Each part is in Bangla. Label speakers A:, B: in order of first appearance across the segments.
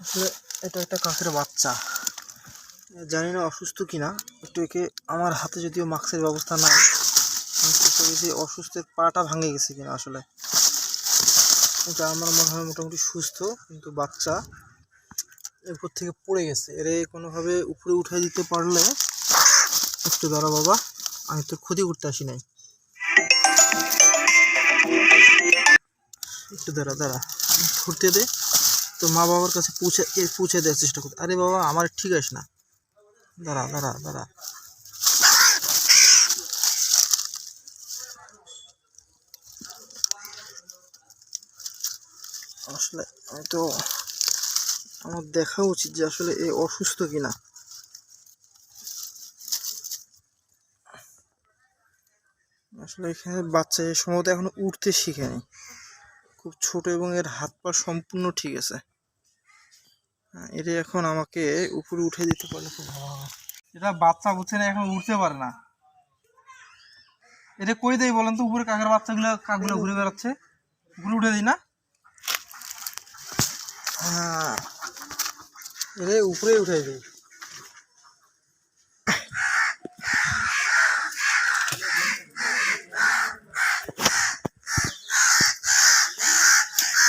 A: আসলে এটা একটা কাকের বাচ্চা, জানি না অসুস্থ কিনা। একটু একে আমার হাতে যদিও মাস্কের ব্যবস্থা নাই, আমি চেষ্টা করেছি অসুস্থের পাটা ভাঙে গেছে কিনা। আসলে এটা আমার মনে হয় মোটামুটি সুস্থ, কিন্তু বাচ্চা উপর থেকে পড়ে গেছে। এরে কোনোভাবে উপরে উঠে দিতে পারলে। একটু দাঁড়া বাবা, আমি তোর ক্ষতি করতে আসি নাই, একটু দাঁড়া দাঁড়া, ঘুরতে দে, তো মা বাবার কাছে পৌঁছে দেওয়ার চেষ্টা করতে। আরে বাবা আমার ঠিক আছে না, দাঁড়া দাঁড়া দাঁড়া। আসলে আমি তো, আমার দেখা উচিত যে আসলে এ অসুস্থ কিনা। আসলে এখানে বাচ্চা সম্ভবত এখনো উঠতে শিখেনি, খুব ছোট, এবং এর হাত পা সম্পূর্ণ ঠিক আছে। এর এখন আমাকে উপরে উঠে দিতে পারলে খুব ভালো হবে। এটা বাচ্চা বুঝছে না, এখন উঠতে পারে না। এটা কই দেই বলেন তো, উপরে কাকের বাচ্চাগুলো, কাকগুলো ঘুরে বেড়াচ্ছে, উপরে উঠে দিই না। হ্যাঁ, এরে উপরে উঠে দিই।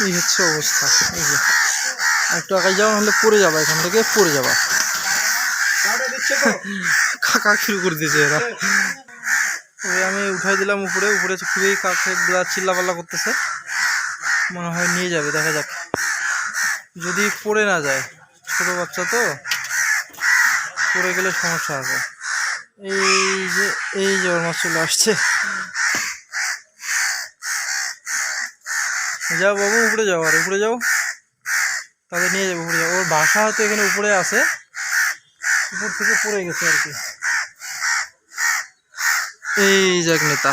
A: এই হচ্ছে অবস্থা। এই যে একটু আগে যাও, নাহলে পড়ে যাবা, এখান থেকে পড়ে যাবা। কাকা শুরু করে দিয়েছে এরা। আমি উঠাই দিলাম উপরে, উপরে খুবই কাকেগুলা চিল্লাপাল্লা করতেছে, মনে হয় নিয়ে যাবে, দেখা যাক যদি পড়ে না যায়। ছোট বাচ্চা তো, পড়ে গেলে সমস্যা আছে। এই যে ওর মাছ চলে আসছে। যাও বাবু, উপরে যাও, আর উপরে যাও, তাদের নিয়ে যাবো উপরে যাও। ওর বাসা হয়তো এখানে উপরে আছে, উপর থেকে পড়ে গেছে আর কি। এই যাক নেতা,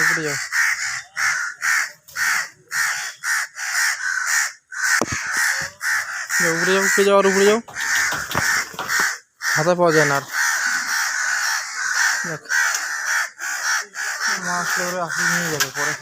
A: উপরে যাও, উপরে যাও, উপরে যাও, আর উপরে যাও। হাতা পাওয়া যায় না আর। মা আসলে ওরা আসলে নিয়ে যাবে পরে।